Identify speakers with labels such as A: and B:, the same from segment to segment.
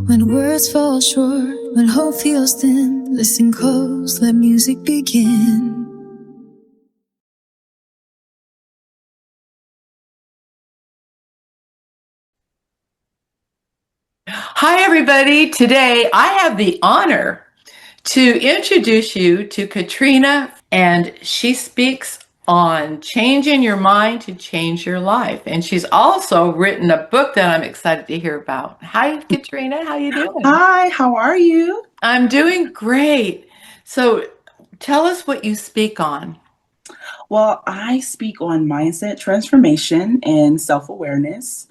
A: When words fall short, when hope feels thin, listen close, let music begin.
B: Hi, everybody. Today I have the honor to introduce you to Katrina, and she speaks on changing your mind to change your life. And she's also written a book that I'm excited to hear about. Hi, Katrina. How you doing?
C: Hi, how are you?
B: I'm doing great. So tell us what you speak on.
C: Well, I speak on mindset transformation and self awareness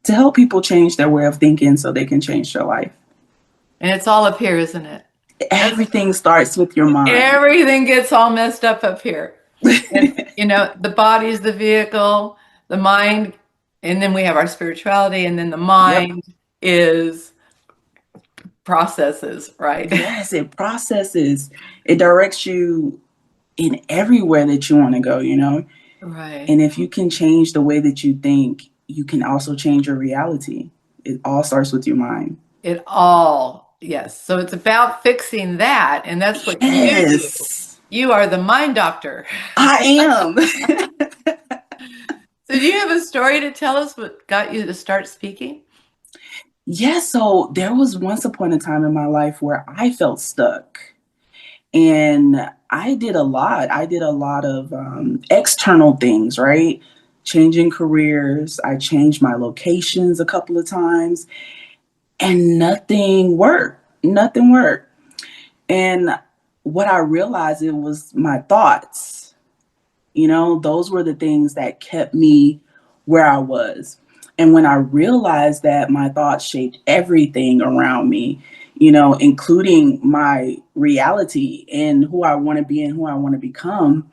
C: to help people change their way of thinking so they can change their life.
B: And it's all up here, isn't it?
C: Everything starts with your mind.
B: Everything gets all messed up here. And, the body is the vehicle, the mind, and then we have our spirituality, and then the
C: Yep.
B: mind is processes, right?
C: Yes, it processes, it directs you in everywhere that you want to go,
B: Right.
C: And if you can change the way that you think, you can also change your reality. It all starts with your mind.
B: Yes. So it's about fixing that, and that's what you do.
C: Yes,
B: You are the mind doctor.
C: I am.
B: So do you have a story to tell us what got you to start speaking?
C: Yeah, so there was once upon a time in my life where I felt stuck. And I did a lot. I did a lot of external things, right? Changing careers. I changed my locations a couple of times, and nothing worked. Nothing worked. And what I realized, it was my thoughts. Those were the things that kept me where I was. And when I realized that my thoughts shaped everything around me, including my reality and who I want to be and who I want to become,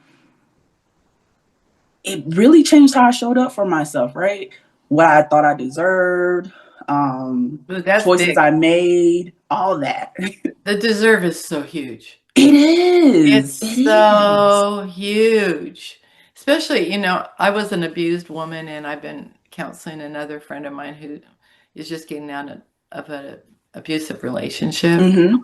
C: it really changed how I showed up for myself, right? What I thought I deserved,
B: Ooh, that's
C: choices
B: big.
C: I made, all that.
B: The deserve is so huge.
C: It is.
B: It's
C: It is.
B: so huge. Especially, I was an abused woman, and I've been counseling another friend of mine who is just getting out of an abusive relationship.
C: Mm-hmm.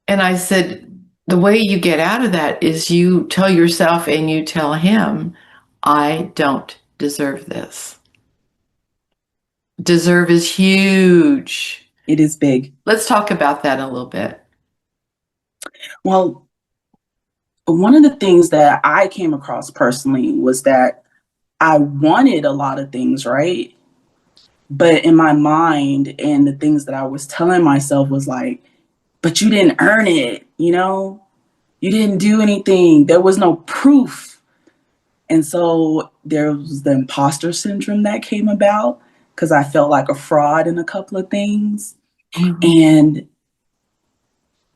B: And I said, the way you get out of that is you tell yourself and you tell him, I don't deserve this. Deserve is huge.
C: It is big.
B: Let's talk about that a little bit.
C: Well, one of the things that I came across personally was that I wanted a lot of things, right? But in my mind and the things that I was telling myself was like, but you didn't earn it, You didn't do anything. There was no proof. And so there was the imposter syndrome that came about because I felt like a fraud in a couple of things.
B: Mhm.
C: And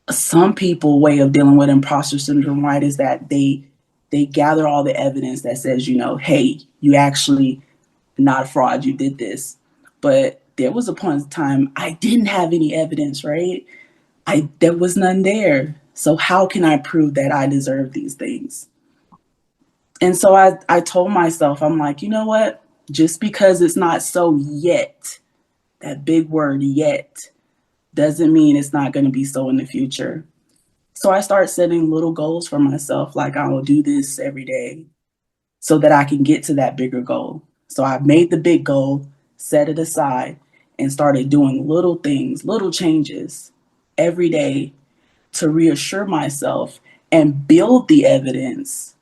C: some people way of dealing with imposter syndrome, right, is that they gather all the evidence that says, hey, you actually not a fraud, you did this. But there was a point in time I didn't have any evidence, right? There was none there. So how can I prove that I deserve these things? And so I told myself, I'm like, you know what? Just because it's not so yet, that big word yet, doesn't mean it's not going to be so in the future. So I started setting little goals for myself, like I will do this every day so that I can get to that bigger goal. So I made the big goal, set it aside, and started doing little things, little changes every day to reassure myself and build the evidence.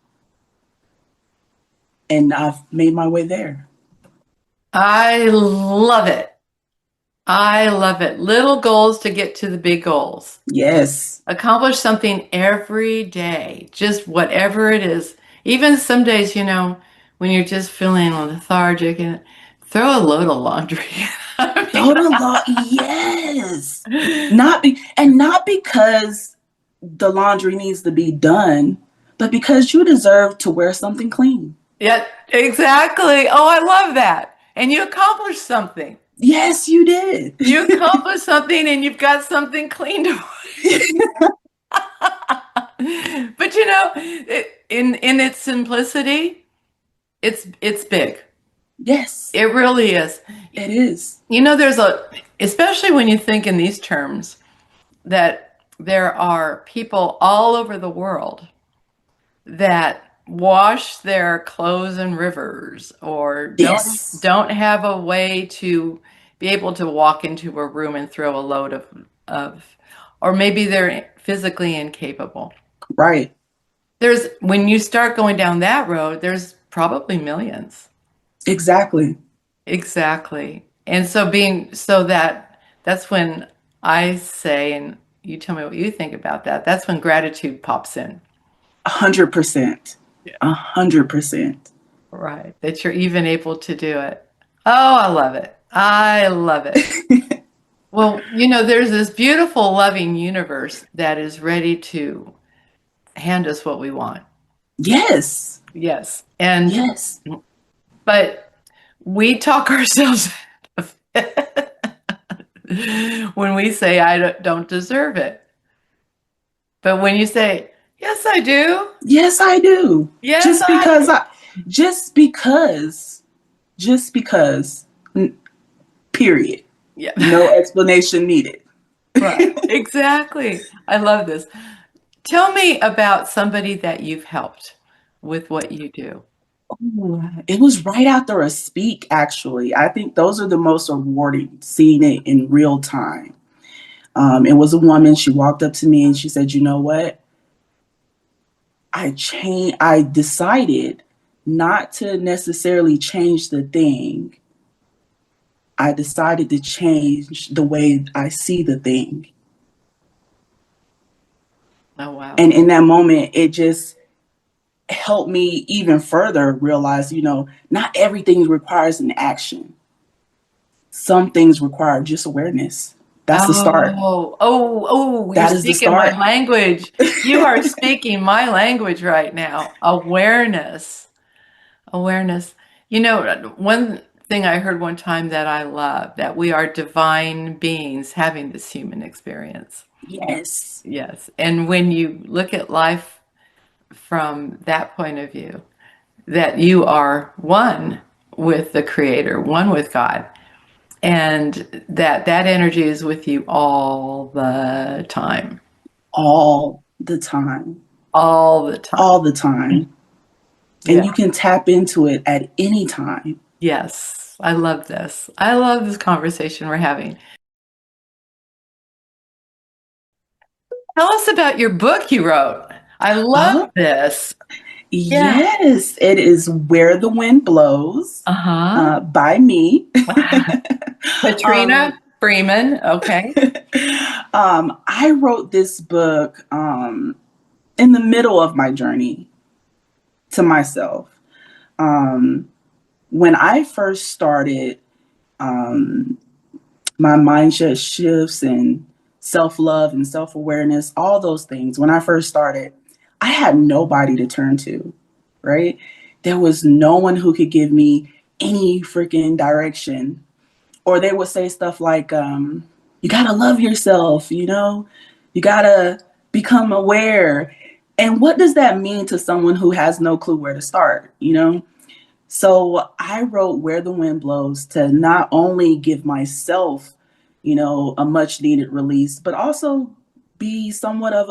C: And I've made my way there.
B: I love it. I love it. Little goals to get to the big goals.
C: Yes.
B: Accomplish something every day, just whatever it is. Even some days, when you're just feeling lethargic, and throw a load of laundry.
C: Yes. Not because the laundry needs to be done, but because you deserve to wear something clean.
B: Yeah, exactly. Oh, I love that. And you accomplished something.
C: Yes, you did.
B: You accomplished something, and you've got something clean to wear. But in its simplicity, it's big.
C: Yes,
B: It really is.
C: it is.
B: There's especially when you think in these terms that there are people all over the world that wash their clothes in rivers or
C: Yes.
B: don't have a way to be able to walk into a room and throw a load of or maybe they're physically incapable.
C: Right.
B: There's when you start going down that road, there's probably millions.
C: Exactly.
B: Exactly. And so being so that's when I say, and you tell me what you think about that, that's when gratitude pops in.
C: 100%.
B: Yeah.
C: 100%.
B: Right. That you're even able to do it. Oh, I love it. I love it. Well, there's this beautiful, loving universe that is ready to hand us what we want.
C: Yes.
B: Yes. And,
C: Yes.
B: but we talk ourselves when we say, don't deserve it. But when you say, yes, I do.
C: Yes, I do.
B: Yes,
C: Just
B: I
C: because
B: do.
C: just because, period.
B: Yeah.
C: No explanation needed.
B: Right. Exactly. I love this. Tell me about somebody that you've helped with what you do.
C: Ooh, it was right after a speak, actually. I think those are the most rewarding, seeing it in real time. It was a woman. She walked up to me and she said, "You know what? I decided not to necessarily change the thing. I decided to change the way I see the thing."
B: Oh, wow.
C: And in that moment, it just helped me even further realize, not everything requires an action. Some things require just awareness. That's the start.
B: You're
C: That is the
B: speaking my
C: start.
B: language. You are speaking my language right now. Awareness. Awareness. One thing I heard one time that I love, that we are divine beings having this human experience.
C: Yes.
B: Yes. And when you look at life from that point of view, that you are one with the Creator, one with God, and that energy is with you all the time.
C: All the time.
B: All the time.
C: All the time. And
B: Yeah.
C: you can tap into it at any time.
B: Yes. I love this. I love this conversation we're having. Tell us about your book you wrote. I love
C: Oh,
B: this. Yeah.
C: yes. It is Where the Wind Blows,
B: Uh-huh.
C: by me.
B: Katrina
C: um,
B: Freeman. Okay.
C: I wrote this book in the middle of my journey to myself. Um, when I first started, um, my mindset shifts and self love and self awareness, all those things. When I first started, I had nobody to turn to, right? There was no one who could give me any freaking direction. Or they would say stuff like, you gotta love yourself, you gotta become aware. And what does that mean to someone who has no clue where to start? So I wrote Where the Wind Blows to not only give myself, a much needed release, but also be somewhat of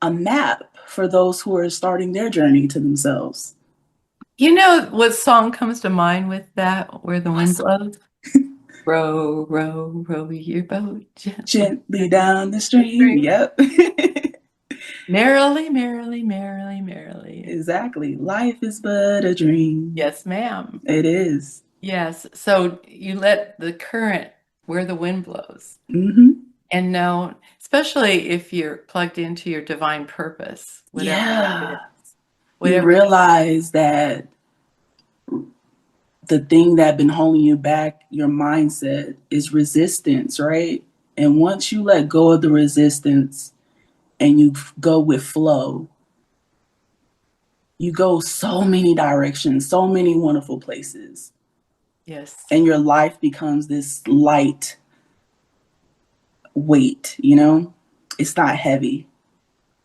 C: a map for those who are starting their journey to themselves.
B: You know what song comes to mind with that, Where the Wind
C: Awesome.
B: Blows? Row, row, row your boat gently
C: Gently
B: down
C: down the
B: the
C: stream.
B: stream.
C: Yep.
B: Merrily, merrily, merrily, merrily.
C: Exactly. Life is but a dream.
B: Yes, ma'am.
C: It is.
B: Yes. So you let the current where the wind blows
C: Mm-hmm.
B: and know, especially if you're plugged into your divine purpose, whatever that
C: Yeah.
B: is,
C: You
B: whatever.
C: realize that the thing that been holding you back, your mindset, is resistance, right? And once you let go of the resistance and you go with flow, you go so many directions, so many wonderful places.
B: Yes.
C: And your life becomes this light weight, It's not heavy.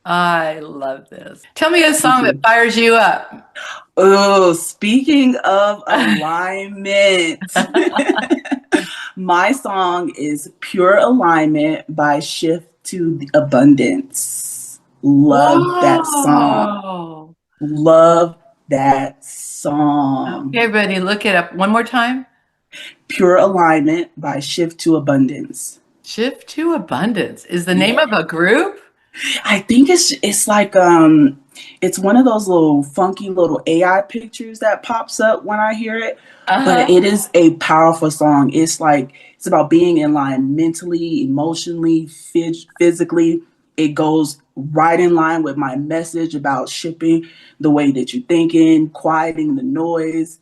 B: I love this. Tell me a
C: Thank
B: song that
C: you.
B: fires you up.
C: Oh, speaking of alignment, my song is Pure Alignment by Shift to Abundance. Love that song.
B: Whoa.
C: Love that song.
B: Okay, everybody, look it up one more time.
C: Pure Alignment by Shift to Abundance.
B: Shift to Abundance is the name
C: Yeah.
B: of a group?
C: I think it's like it's one of those little funky little AI pictures that pops up when I hear it. But
B: Uh-huh.
C: it is a powerful song. It's like it's about being in line mentally, emotionally, physically. It goes right in line with my message about shifting the way that you're thinking, quieting the noise,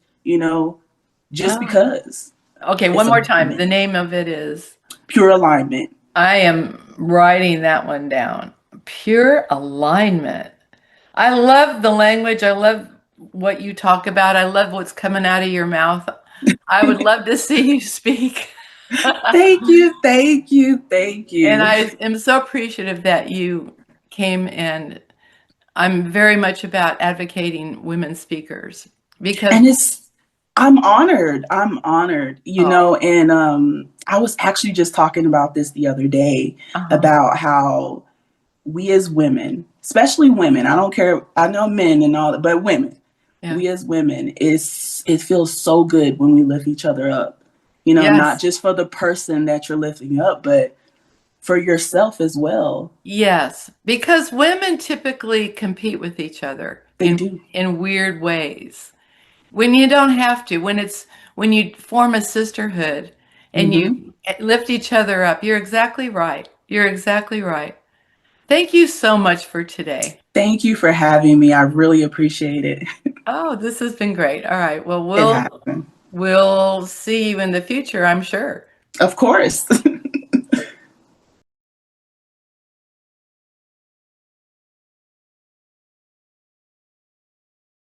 C: just
B: Oh.
C: because
B: Okay, one
C: it's
B: more time. The
C: alignment,
B: name of it is,
C: pure alignment.
B: I am writing that one down. Pure Alignment. I love the language. I love what you talk about. I love what's coming out of your mouth. I would love to see you speak.
C: Thank you, thank you, thank
B: And
C: you.
B: I am so appreciative that you came, and I'm very much about advocating women speakers because,
C: And I'm honored. I'm honored,
B: oh,
C: and I was actually just talking about this the other day
B: uh-huh,
C: about how we as women, especially women, I don't care, I know men and all that, but women,
B: yeah,
C: we as women, it feels so good when we lift each other up. Not
B: yes,
C: just for the person that you're lifting up, but for yourself as well.
B: yes, because women typically compete with each other
C: They do.
B: in weird ways. When you don't have to, when you form a sisterhood and you
C: Hmm.
B: lift each other up, you're exactly right. You're exactly right. Thank you so much for today.
C: Thank you for having me. I really appreciate it.
B: Oh, this has been great. All right. Well,
C: It
B: we'll
C: happened.
B: we'll see you in the future, I'm sure.
C: Of course.